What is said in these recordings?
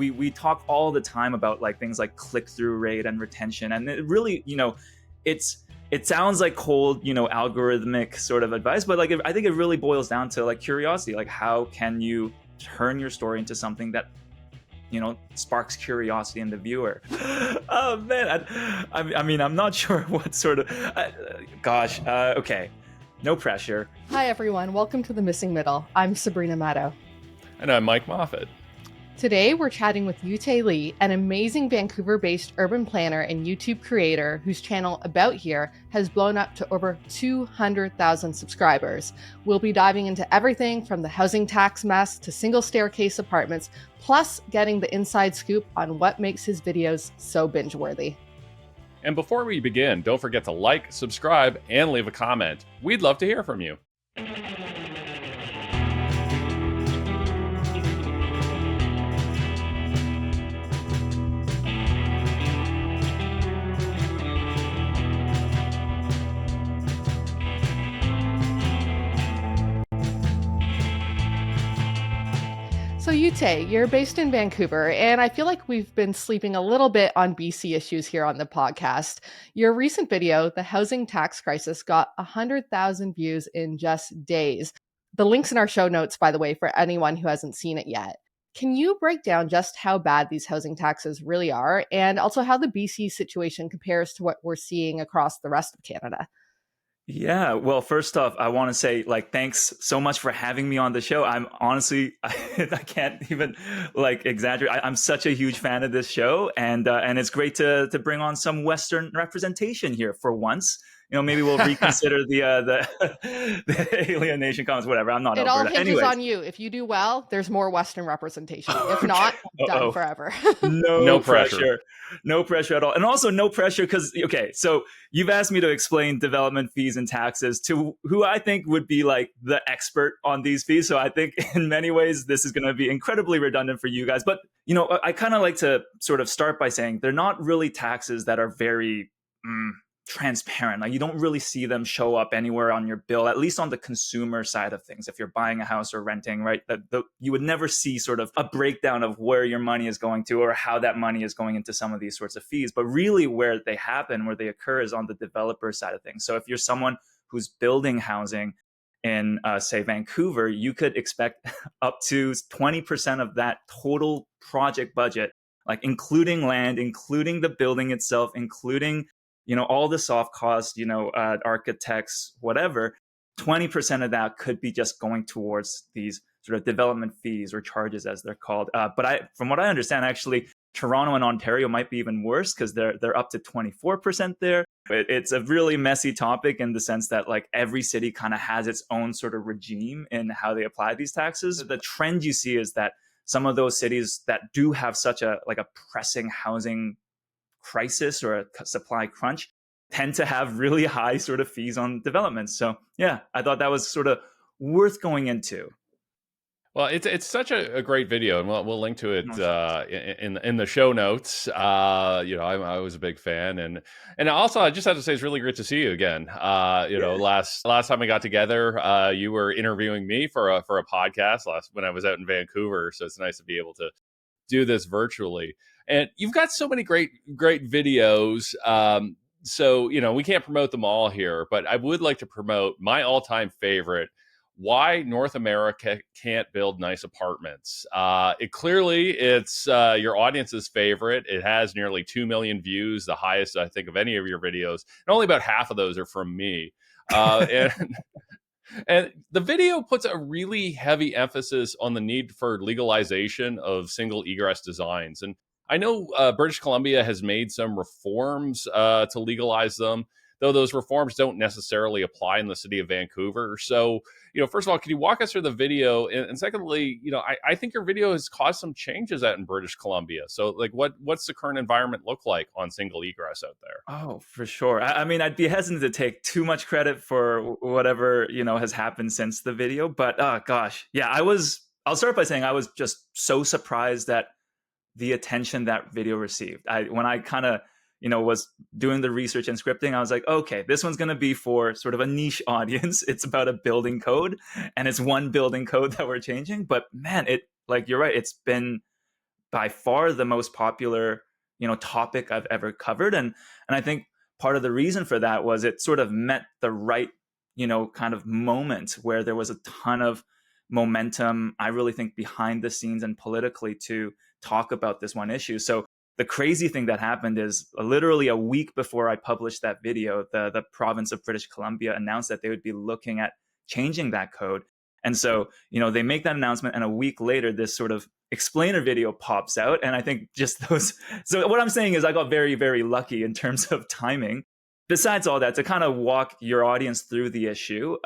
we talk all the time about like things like click-through rate and retention, and it really, it sounds like cold, algorithmic sort of advice, but like I think it really boils down to like curiosity. Like, how can you turn your story into something that sparks curiosity in the viewer? Oh man, I mean, I'm not sure what sort of okay, no pressure. Hi everyone, welcome to The Missing Middle. I'm Sabrina Matto. And I'm Mike Moffat. Today we're chatting with Uytae Lee, an amazing Vancouver-based urban planner and YouTube creator whose channel About Here has blown up to over 200,000 subscribers. We'll be diving into everything from the housing tax mess to single staircase apartments, plus getting the inside scoop on what makes his videos so binge-worthy. And before we begin, don't forget to like, subscribe, and leave a comment. We'd love to hear from you. So Uytae, you're based in Vancouver, and I feel like we've been sleeping a little bit on BC issues here on the podcast. Your recent video, The Housing Tax Crisis, got 100,000 views in just days. The link's in our show notes, by the way, for anyone who hasn't seen it yet. Can you break down just how bad these housing taxes really are, and also how the BC situation compares to what we're seeing across the rest of Canada? Yeah, well, first off, I want to say, like, thanks so much for having me on the show. I'm honestly, I can't even like exaggerate. I'm such a huge fan of this show, and it's great to bring on some Western representation here for once. Maybe we'll reconsider the alienation comments, whatever. I'm not It Alberta. all hinges Anyways. on you. If you do well, there's more Western representation. If not, done forever. No pressure. No pressure at all. And also no pressure because, okay, so you've asked me to explain development fees and taxes to who I think would be like the expert on these fees. So I think in many ways, this is going to be incredibly redundant for you guys. But, I kind of like to sort of start by saying they're not really taxes that are very transparent. Like, you don't really see them show up anywhere on your bill, at least on the consumer side of things. If you're buying a house or renting, right, you would never see sort of a breakdown of where your money is going to or how that money is going into some of these sorts of fees. But really where they happen, where they occur, is on the developer side of things. So if you're someone who's building housing in, say, Vancouver, you could expect up to 20% of that total project budget, like including land, including the building itself, including all the soft costs, architects, whatever, 20% of that could be just going towards these sort of development fees or charges, as they're called. But from what I understand, actually, Toronto and Ontario might be even worse because they're up to 24% there. It's a really messy topic in the sense that like every city kind of has its own sort of regime in how they apply these taxes. The trend you see is that some of those cities that do have such a pressing housing crisis or a supply crunch tend to have really high sort of fees on development. So yeah, I thought that was sort of worth going into. Well, it's such a great video, and we'll link to it in the show notes. I was a big fan, and also I just have to say it's really great to see you again. Last time we got together, you were interviewing me for a podcast when I was out in Vancouver. So it's nice to be able to do this virtually. And you've got so many great videos. So, we can't promote them all here, but I would like to promote my all-time favorite, Why North America Can't Build Nice Apartments. It's your audience's favorite. It has nearly 2 million views, the highest, I think, of any of your videos. And only about half of those are from me. And the video puts a really heavy emphasis on the need for legalization of single egress designs. And I know British Columbia has made some reforms to legalize them, though those reforms don't necessarily apply in the city of Vancouver. So, first of all, can you walk us through the video? And secondly, I think your video has caused some changes out in British Columbia. So, like, what's the current environment look like on single egress out there? Oh, for sure. I mean, I'd be hesitant to take too much credit for whatever, has happened since the video. But, gosh, yeah, I'll start by saying I was just so surprised at the attention that video received. When I kind of, was doing the research and scripting, I was like, okay, this one's going to be for sort of a niche audience. It's about a building code, and it's one building code that we're changing. But man, like, you're right, it's been by far the most popular, topic I've ever covered. And I think part of the reason for that was it sort of met the right, kind of moment where there was a ton of momentum, I really think, behind the scenes and politically to talk about this one issue. So the crazy thing that happened is literally a week before I published that video, the province of British Columbia announced that they would be looking at changing that code. And so, they make that announcement, and a week later, this sort of explainer video pops out. And I think just those. So what I'm saying is I got very, very lucky in terms of timing. Besides all that, to kind of walk your audience through the issue,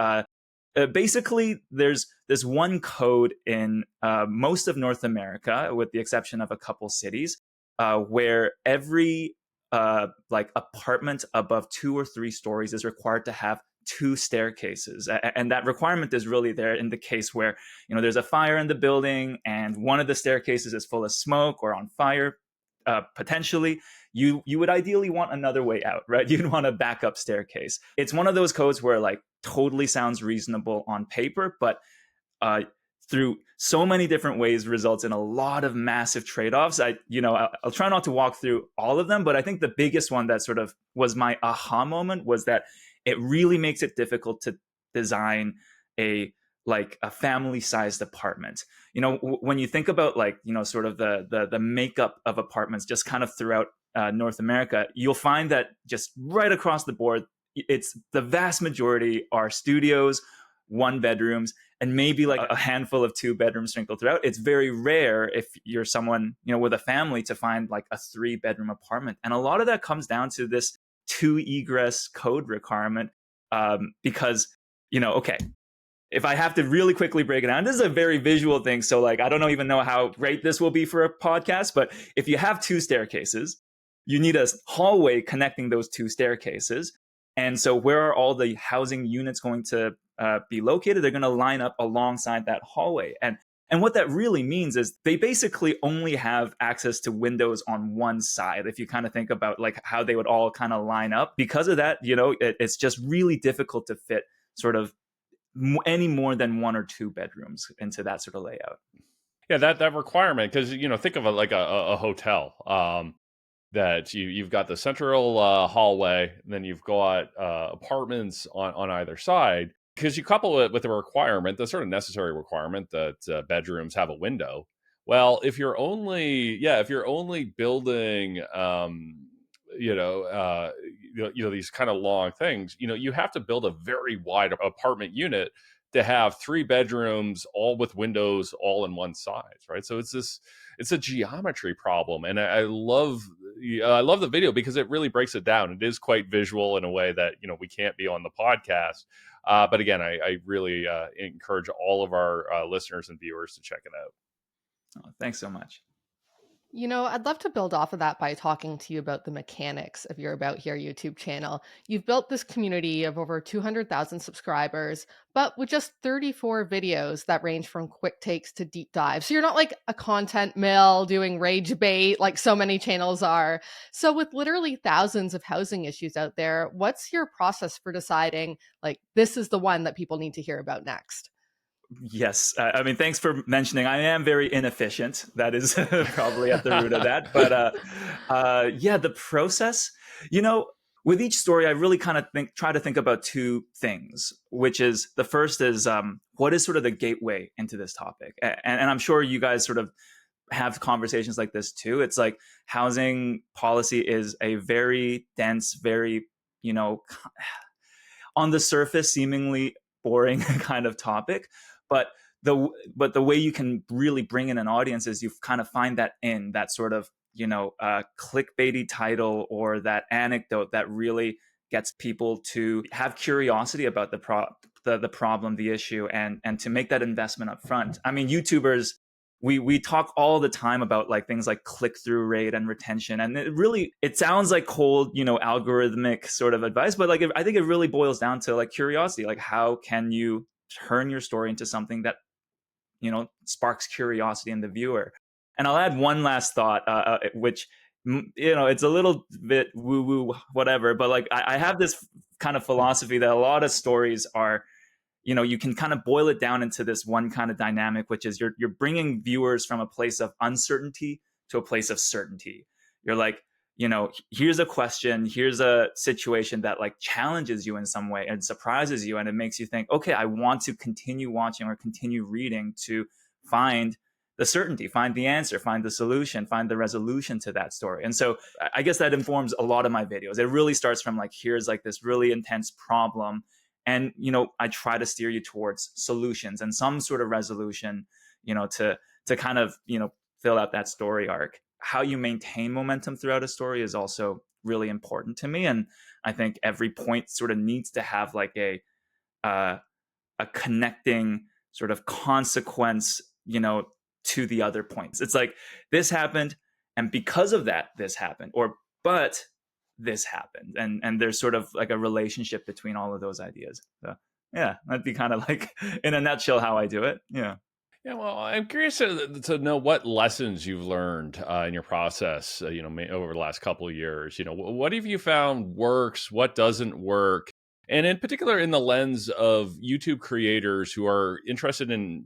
basically, there's this one code in most of North America, with the exception of a couple cities, where every apartment above 2 or 3 stories is required to have 2 staircases. And that requirement is really there in the case where, there's a fire in the building and one of the staircases is full of smoke or on fire, potentially. You would ideally want another way out, right? You'd want a backup staircase. It's one of those codes where totally sounds reasonable on paper, but through so many different ways results in a lot of massive trade-offs. I'll try not to walk through all of them, but I think the biggest one that sort of was my aha moment was that it really makes it difficult to design a family-sized apartment. When you think about sort of the makeup of apartments just kind of throughout North America, you'll find that just right across the board, it's the vast majority are studios, 1 bedrooms, and maybe a handful of 2 bedrooms sprinkled throughout. It's very rare if you're someone, with a family, to find a 3-bedroom apartment. And a lot of that comes down to this 2 egress code requirement, because, okay, if I have to really quickly break it down, this is a very visual thing. So I don't even know how great this will be for a podcast, but if you have 2 staircases, you need a hallway connecting those 2 staircases. And so where are all the housing units going to be located? They're going to line up alongside that hallway. And what that really means is they basically only have access to windows on one side. If you kind of think about how they would all kind of line up, because of that, it's just really difficult to fit sort of any more than 1 or 2 bedrooms into that sort of layout. Yeah, that requirement, because think of it like a hotel. That you've got the central hallway, and then you've got apartments on either side. Because you couple it with the requirement, the sort of necessary requirement that bedrooms have a window. Well, if you're only building, these kind of long things, you have to build a very wide apartment unit to have 3 bedrooms, all with windows, all in one size, right? So it's a geometry problem, and I love the video because it really breaks it down. It is quite visual in a way that we can't be on the podcast. But again, I really encourage all of our listeners and viewers to check it out. Oh, thanks so much. I'd love to build off of that by talking to you about the mechanics of your About Here YouTube channel. You've built this community of over 200,000 subscribers, but with just 34 videos that range from quick takes to deep dives. So you're not like a content mill doing rage bait like so many channels are. So with literally thousands of housing issues out there, what's your process for deciding this is the one that people need to hear about next? Yes. I mean, thanks for mentioning. I am very inefficient. That is probably at the root of that. But the process, with each story, I really kind of try to think about 2 things, which is the first is what is sort of the gateway into this topic? And I'm sure you guys sort of have conversations like this too. It's housing policy is a very dense, very, on the surface, seemingly boring kind of topic. But the way you can really bring in an audience is you kind of find that in that sort of clickbaity title or that anecdote that really gets people to have curiosity about the problem, the issue, and to make that investment up front. I mean, YouTubers, we talk all the time about things like click-through rate and retention, and it sounds like cold, algorithmic sort of advice, but I think it really boils down to curiosity. How can you turn your story into something that sparks curiosity in the viewer? And I'll add one last thought, which it's a little bit woo-woo, whatever, but I have this kind of philosophy that a lot of stories are, you can kind of boil it down into this one kind of dynamic, which is you're bringing viewers from a place of uncertainty to a place of certainty. You're like, here's a question, here's a situation that like challenges you in some way and surprises you, and it makes you think, okay, I want to continue watching or continue reading to find the certainty, find the answer, find the solution, find the resolution to that story. And so I guess that informs a lot of my videos. It really starts from like, here's like this really intense problem, and I try to steer you towards solutions and some sort of resolution, to kind of fill out that story arc. How you maintain momentum throughout a story is also really important to me, and I think every point sort of needs to have like a connecting sort of consequence, to the other points. It's like, this happened, and because of that, this happened, but this happened, and there's sort of like a relationship between all of those ideas. So yeah, that'd be kind of like in a nutshell how I do it. Yeah. Yeah, well, I'm curious to know what lessons you've learned in your process, over the last couple of years. What have you found works? What doesn't work? And in particular, in the lens of YouTube creators who are interested in,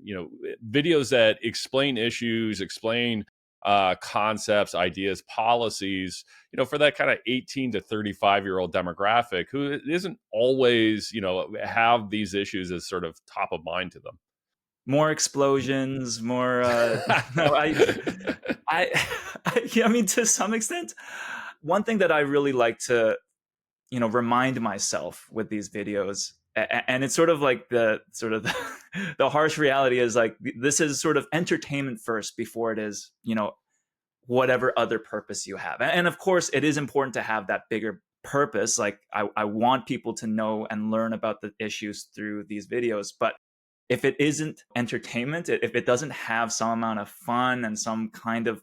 videos that explain issues, explain concepts, ideas, policies, for that kind of 18 to 35-year-old demographic who isn't always, have these issues as sort of top of mind to them. More explosions, more no, I mean, to some extent, one thing that I really like to remind myself with these videos, and it's sort of like the the harsh reality is like, this is sort of entertainment first before it is whatever other purpose you have. And of course it is important to have that bigger purpose. Like I want people to know and learn about the issues through these videos, but if it isn't entertainment, if it doesn't have some amount of fun and some kind of,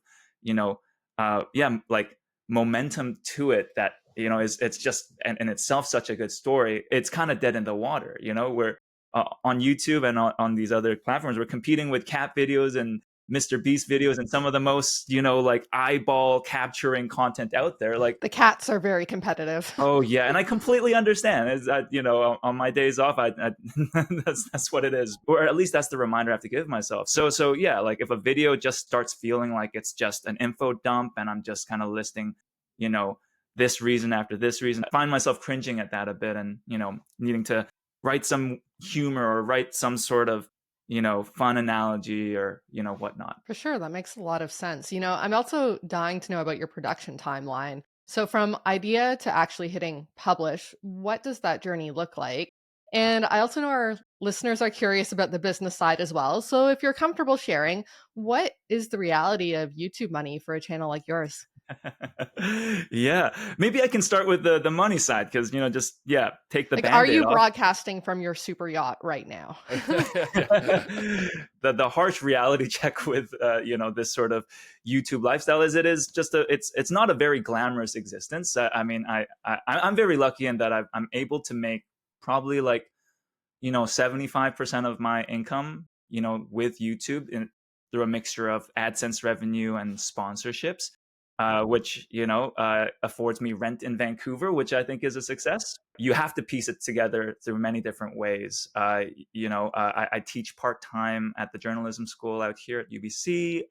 like momentum to it, that, it's just in itself such a good story, it's kind of dead in the water. We're on YouTube and on these other platforms, we're competing with cat videos and Mr. Beast videos and some of the most, like eyeball capturing content out there. Like, the cats are very competitive. Oh yeah, and I completely understand. Is that on my days off, I that's what it is, or at least that's the reminder I have to give myself. So yeah, like if a video just starts feeling like it's just an info dump, and I'm just kind of listing, this reason after this reason, I find myself cringing at that a bit, and needing to write some humor or write some sort of fun analogy or whatnot. For sure, that makes a lot of sense. I'm also dying to know about your production timeline. So from idea to actually hitting publish, what does that journey look like? And I also know our listeners are curious about the business side as well. So if you're comfortable sharing, what is the reality of YouTube money for a channel like yours? Yeah, maybe I can start with the money side, because just take the Like, Band-Aid are you off. broadcasting from your super yacht right now? The harsh reality check with this sort of YouTube lifestyle is it is just it's not a very glamorous existence. I mean, I'm very lucky in that I'm able to make probably like 75% of my income with YouTube through a mixture of AdSense revenue and sponsorships. Which affords me rent in Vancouver, which I think is a success. You have to piece it together through many different ways. I teach part-time at the journalism school out here at UBC.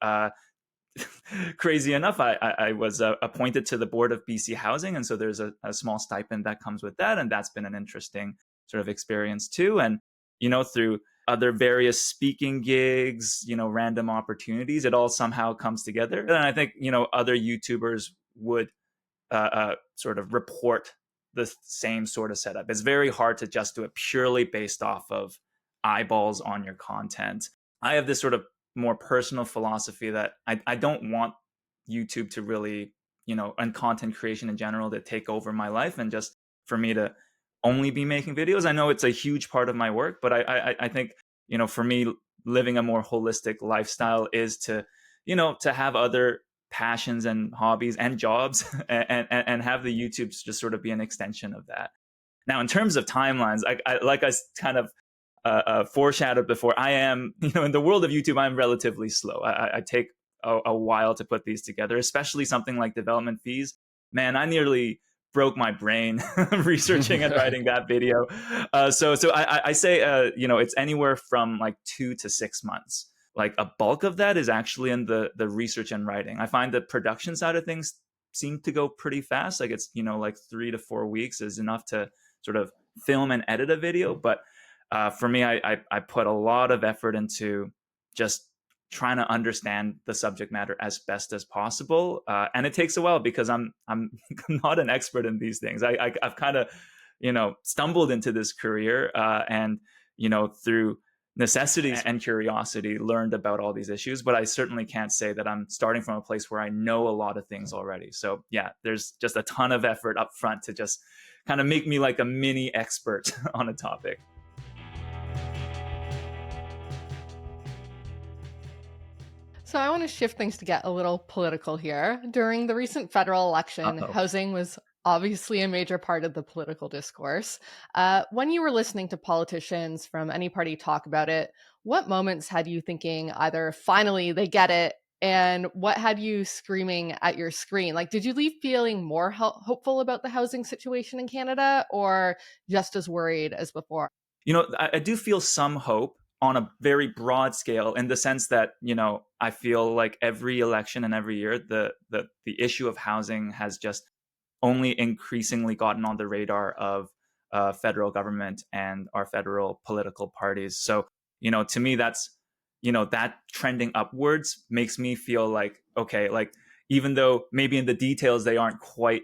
Crazy enough, I was appointed to the board of BC Housing, and so there's a small stipend that comes with that, and that's been an interesting sort of experience too. And through other various speaking gigs, random opportunities, it all somehow comes together. And I think, other YouTubers would sort of report the same sort of setup. It's very hard to just do it purely based off of eyeballs on your content. I have this sort of more personal philosophy that I don't want YouTube to really, and content creation in general, to take over my life and just for me to only be making videos. I know it's a huge part of my work, but I think, for me, living a more holistic lifestyle is to have other passions and hobbies and jobs and have the YouTube just sort of be an extension of that. Now, in terms of timelines, I like I kind of foreshadowed before, I am, in the world of YouTube, I'm relatively slow. I take a while to put these together, especially something like development fees. Man, I nearly broke my brain researching and writing that video. So I say, it's anywhere from like 2 to 6 months. like a bulk of that is actually in the research and writing. I find the production side of things seem to go pretty fast. Like it's, like 3 to 4 weeks is enough to sort of film and edit a video. But for me, I put a lot of effort into just trying to understand the subject matter as best as possible, and it takes a while because I'm not an expert in these things. I've kind of stumbled into this career, and through necessity and curiosity learned about all these issues, but I certainly can't say that I'm starting from a place where I know a lot of things already. So yeah, there's just a ton of effort up front to just kind of make me like a mini expert on a topic. So I want to shift things to get a little political here. During the recent federal election, Uh-oh. housing was obviously a major part of the political discourse. When you were listening to politicians from any party talk about it, what moments had you thinking either finally they get it, and what had you screaming at your screen? Like, did you leave feeling more hopeful about the housing situation in Canada, or just as worried as before? I do feel some hope on a very broad scale, in the sense that I feel like every election and every year the issue of housing has just only increasingly gotten on the radar of federal government and our federal political parties. So to me, that's that trending upwards makes me feel like, okay, like even though maybe in the details they aren't quite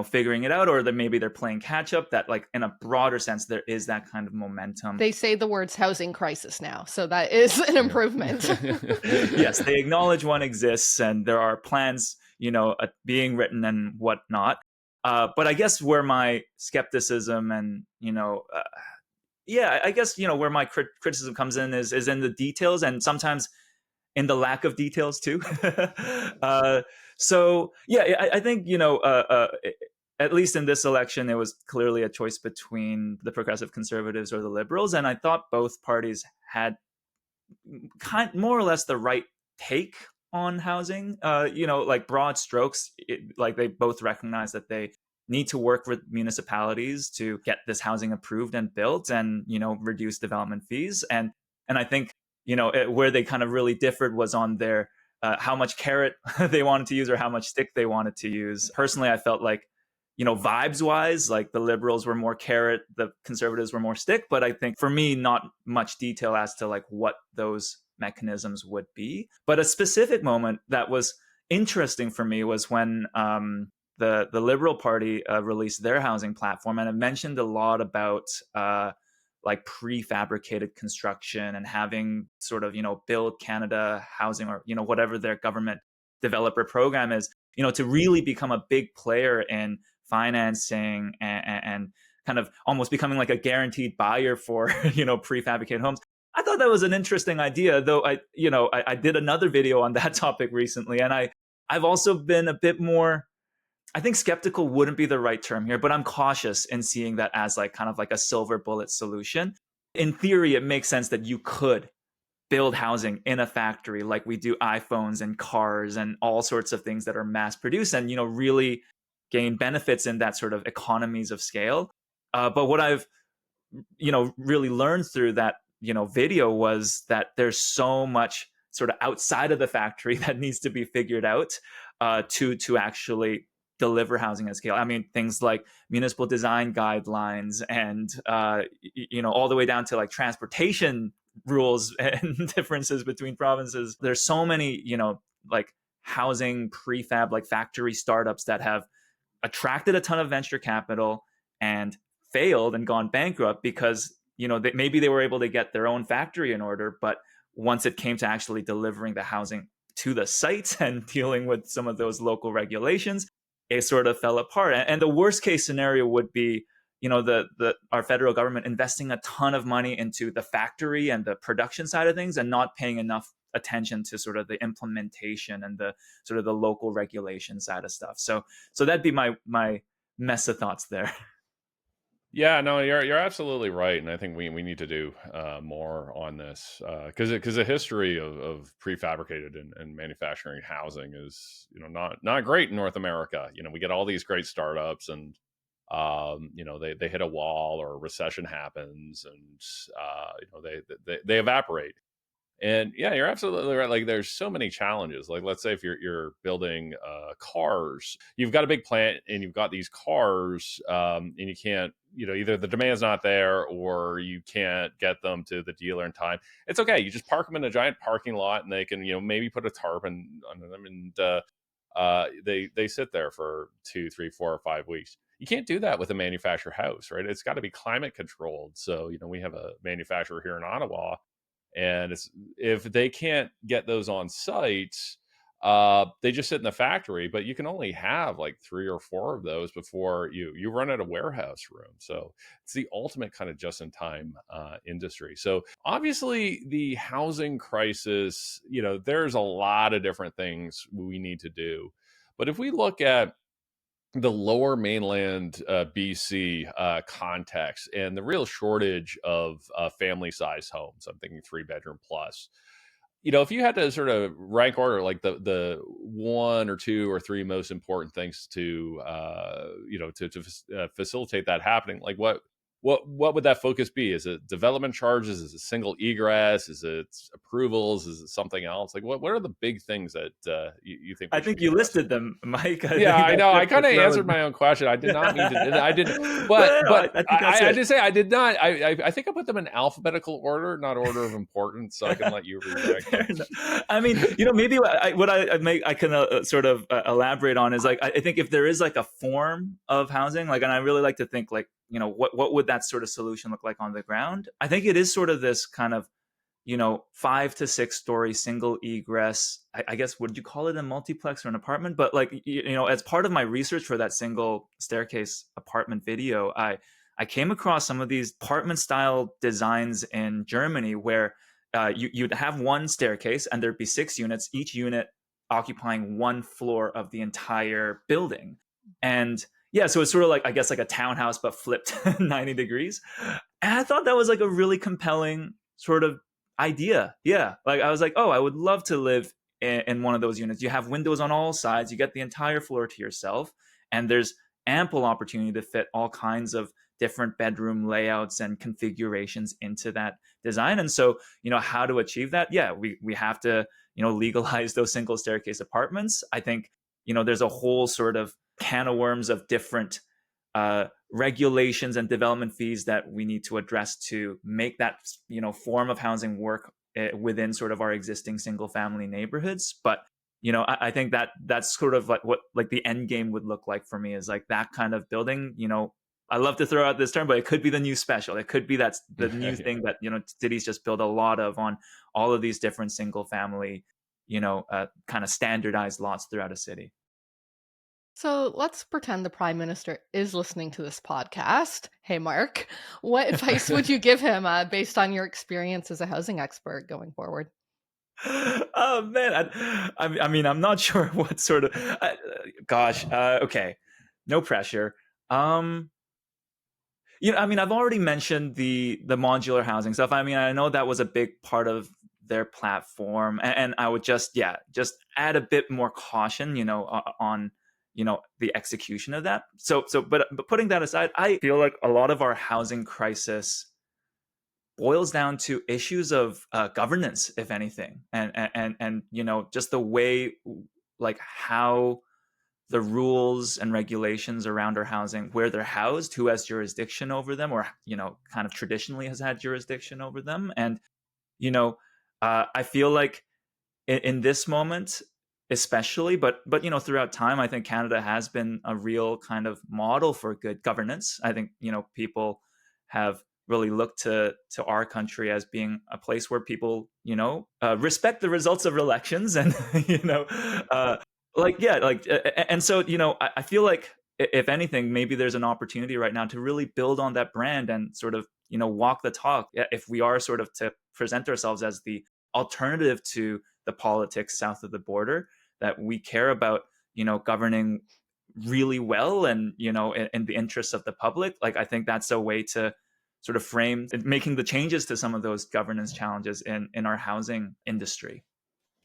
figuring it out, or that maybe they're playing catch up, that like in a broader sense there is that kind of momentum. They say the words housing crisis now, so that is an improvement. Yes, they acknowledge one exists and there are plans being written and whatnot. But I guess where my skepticism and I guess where my criticism comes in is in the details, and sometimes in the lack of details too. So yeah, I think at least in this election, it was clearly a choice between the progressive conservatives or the liberals, and I thought both parties had more or less the right take on housing. Like broad strokes, like they both recognize that they need to work with municipalities to get this housing approved and built, and reduce development fees. And I think where they kind of really differed was on their how much carrot they wanted to use or how much stick they wanted to use. Personally, I felt like vibes wise, like the liberals were more carrot, the conservatives were more stick. But I think for me, not much detail as to like what those mechanisms would be. But a specific moment that was interesting for me was when the Liberal Party released their housing platform, and it mentioned a lot about like prefabricated construction and having sort of Build Canada housing, or whatever their government developer program is, to really become a big player in financing and kind of almost becoming like a guaranteed buyer for prefabricated homes. I thought that was an interesting idea, though. I did another video on that topic recently, and I've also been a bit more, I think skeptical wouldn't be the right term here, but I'm cautious in seeing that as like kind of like a silver bullet solution. In theory, it makes sense that you could build housing in a factory like we do iPhones and cars and all sorts of things that are mass produced, and really gain benefits in that sort of economies of scale. But what I've really learned through that video was that there's so much sort of outside of the factory that needs to be figured out to actually deliver housing at scale. I mean, things like municipal design guidelines and all the way down to like transportation rules and differences between provinces. There's so many like housing prefab like factory startups that have attracted a ton of venture capital and failed and gone bankrupt because maybe they were able to get their own factory in order, but once it came to actually delivering the housing to the sites and dealing with some of those local regulations, it sort of fell apart. And the worst case scenario would be our federal government investing a ton of money into the factory and the production side of things and not paying enough attention to sort of the implementation and the sort of the local regulation side of stuff. So that'd be my mess of thoughts there. Yeah, no, you're absolutely right, and I think we need to do more on this because the history of prefabricated and manufacturing housing is not great in North America. We get all these great startups, and they hit a wall or a recession happens, and they evaporate. And yeah, you're absolutely right. Like there's so many challenges. Like let's say if you're building cars, you've got a big plant and you've got these cars, and you can't, either the demand's not there or you can't get them to the dealer in time. It's okay. You just park them in a giant parking lot, and they can, maybe put a tarp on them, and they sit there for 2, 3, 4, or 5 weeks. You can't do that with a manufactured house, right? It's got to be climate controlled. So we have a manufacturer here in Ottawa, and if they can't get those on site, they just sit in the factory. But you can only have like 3 or 4 of those before you run out of warehouse room. So it's the ultimate kind of just in time industry. So obviously the housing crisis, there's a lot of different things we need to do. But if we look at the lower mainland BC context and the real shortage of family size homes, I'm thinking 3 bedroom plus. If you had to sort of rank order like the 1 or 2 or 3 most important things to facilitate that happening, like what would that focus be? Is it development charges? Is it single egress? Is it approvals? Is it something else? Like what are the big things that you think I we should think be you addressing? listed them, Mike. I Yeah, think I know. I kind that's of what I was. answered my own question. I did not mean to. I didn't. But But no, but I think that's I it. did say I did not. I think I put them in alphabetical order, not order of importance, so I can let you redirect Fair them. enough. I mean, maybe what I can sort of elaborate on is like I think if there is like a form of housing, like, and I really like to think like what would that sort of solution look like on the ground? I think it is sort of this kind of 5 to 6 story single egress. I guess, would you call it a multiplex or an apartment? But like, as part of my research for that single staircase apartment video, I came across some of these apartment style designs in Germany where you'd have one staircase and there'd be 6 units, each unit occupying one floor of the entire building. And yeah, so it's sort of like, I guess, like a townhouse, but flipped 90 degrees. And I thought that was like a really compelling sort of idea. Yeah. Like I was like, oh, I would love to live in one of those units. You have windows on all sides, you get the entire floor to yourself, and there's ample opportunity to fit all kinds of different bedroom layouts and configurations into that design. And so, how to achieve that? Yeah, we have to, legalize those single staircase apartments. I think, there's a whole sort of can of worms of different regulations and development fees that we need to address to make that form of housing work within sort of our existing single family neighborhoods. But I think that's sort of like what like the end game would look like for me, is like that kind of building. I love to throw out this term, but it could be the new special. It could be that's the new Yeah. thing that cities just build a lot of on all of these different single family kind of standardized lots throughout a city. So let's pretend the Prime Minister is listening to this podcast. Hey, Mark, what advice would you give him based on your experience as a housing expert going forward? Oh man, I mean, I'm not sure what sort of. Gosh, okay, no pressure. Um, I mean, I've already mentioned the modular housing stuff. I mean, I know that was a big part of their platform, and I would just add a bit more caution, on the execution of that. But putting that aside, I feel like a lot of our housing crisis boils down to issues of governance, if anything, and just the way, like, how the rules and regulations around our housing, where they're housed, who has jurisdiction over them, or kind of traditionally has had jurisdiction over them. And I feel like in this moment especially, but throughout time, I think Canada has been a real kind of model for good governance. I think people have really looked to our country as being a place where people respect the results of elections, and like, yeah, like, and so I feel like if anything, maybe there's an opportunity right now to really build on that brand and sort of walk the talk. If we are sort of to present ourselves as the alternative to the politics south of the border, that we care about governing really well, and in the interests of the public. Like, I think that's a way to sort of frame making the changes to some of those governance challenges in our housing industry.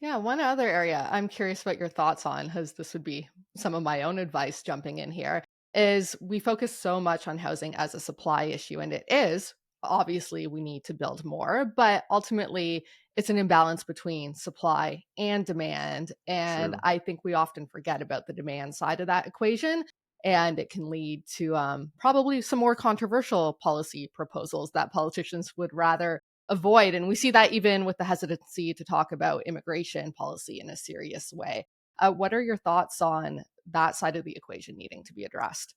Yeah, one other area I'm curious about your thoughts on, because this would be some of my own advice jumping in here, is we focus so much on housing as a supply issue, and it is. Obviously, we need to build more, but ultimately, it's an imbalance between supply and demand. And True. I think we often forget about the demand side of that equation. And it can lead to probably some more controversial policy proposals that politicians would rather avoid. And we see that even with the hesitancy to talk about immigration policy in a serious way. What are your thoughts on that side of the equation needing to be addressed?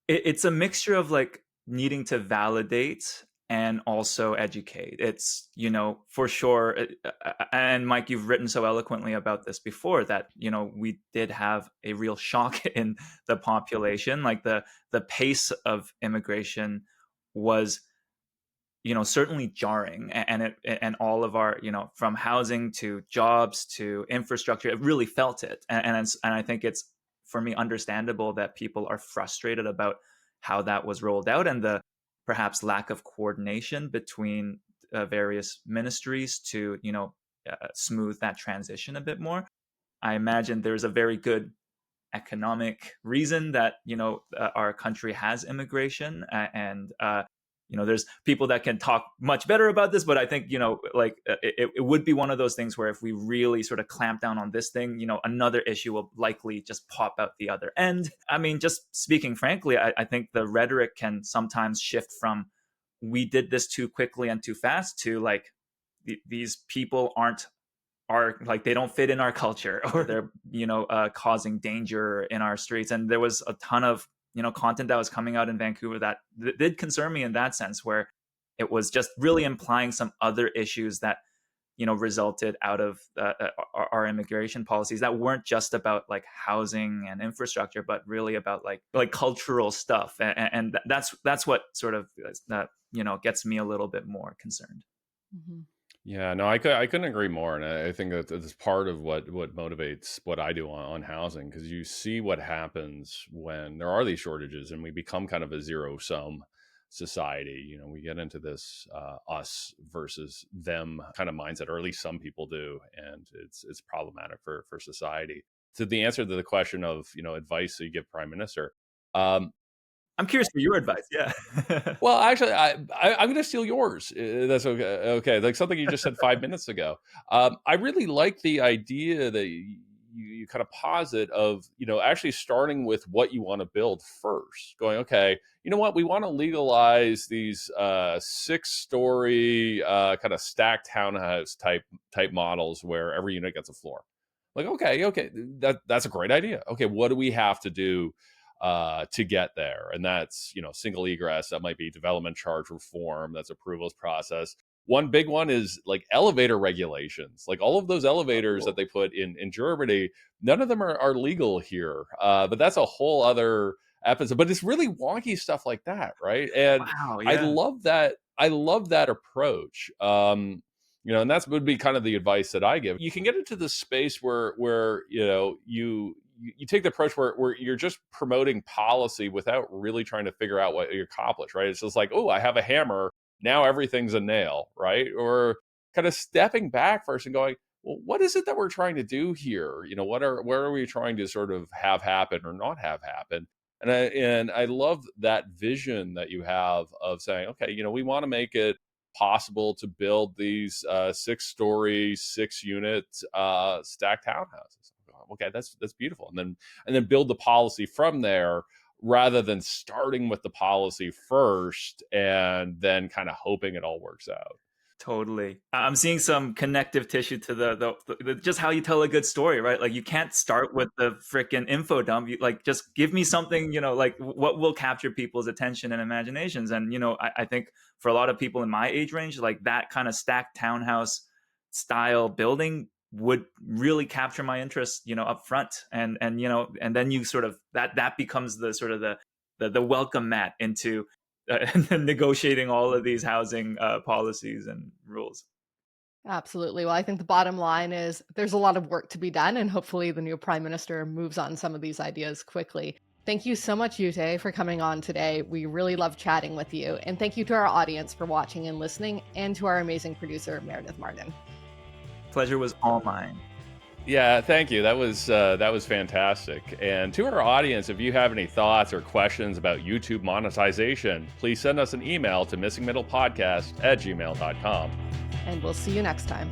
It's a mixture of like needing to validate and also educate. It's, for sure. And Mike, you've written so eloquently about this before that, we did have a real shock in the population. Like the pace of immigration was, certainly jarring, and all of our, from housing to jobs to infrastructure, it really felt it. And I think it's, for me, understandable that people are frustrated about how that was rolled out and the perhaps lack of coordination between various ministries to, smooth that transition a bit more. I imagine there's a very good economic reason that our country has immigration, and there's people that can talk much better about this, but I think like it would be one of those things where if we really sort of clamp down on this thing, another issue will likely just pop out the other end. I mean, just speaking frankly, I think the rhetoric can sometimes shift from we did this too quickly and too fast to like these people are like they don't fit in our culture, or they're causing danger in our streets. And there was a ton of content that was coming out in Vancouver that did concern me in that sense, where it was just really implying some other issues that resulted out of our immigration policies that weren't just about like housing and infrastructure, but really about like cultural stuff. And that's what sort of gets me a little bit more concerned. Mm-hmm. Yeah, no, I couldn't agree more, and I think that it's part of what motivates what I do on housing, because you see what happens when there are these shortages, and we become kind of a zero sum society. We get into this us versus them kind of mindset, or at least some people do, and it's problematic for society. So the answer to the question of advice that you give Prime Minister. I'm curious for your advice. Yeah. Well, actually, I'm going to steal yours. That's okay. Okay, like something you just said 5 minutes ago. I really like the idea that you kind of posit of actually starting with what you want to build first. Going, okay, you know what, we want to legalize these 6-story kind of stacked townhouse type models where every unit gets a floor. Like, okay, that's a great idea. Okay, what do we have to do to get there? And that's single egress. That might be development charge reform. That's approvals process. One big one is like elevator regulations. Like all of those elevators that they put in Germany, none of them are legal here. But that's a whole other episode. But it's really wonky stuff like that, right? And Wow, I yeah. love that. I love that approach. And that would be kind of the advice that I give. You can get into this space where you take the approach where you're just promoting policy without really trying to figure out what you accomplish, right? It's just like, oh, I have a hammer, now everything's a nail, right? Or kind of stepping back first and going, well, what is it that we're trying to do here? What are we trying to sort of have happen or not have happen? And I love that vision that you have of saying, okay, we want to make it possible to build these 6-story, 6-unit stacked townhouses. Okay, that's beautiful, and then build the policy from there, rather than starting with the policy first and then kind of hoping it all works out. Totally. I'm seeing some connective tissue to the just how you tell a good story, right? Like you can't start with the freaking info dump. You, like, just give me something, like what will capture people's attention and imaginations. And, I think for a lot of people in my age range, like that kind of stacked townhouse style building would really capture my interest, up front. And then you sort of, that becomes the sort of the welcome mat into negotiating all of these housing policies and rules. Absolutely. Well, I think the bottom line is there's a lot of work to be done, and hopefully the new prime minister moves on some of these ideas quickly. Thank you so much, Uytae, for coming on today. We really love chatting with you. And thank you to our audience for watching and listening, and to our amazing producer, Meredith Martin. Pleasure was all mine. Yeah, thank you. That was fantastic. And to our audience, if you have any thoughts or questions about YouTube monetization, please send us an email to missingmiddlepodcast@gmail.com. and we'll see you next time.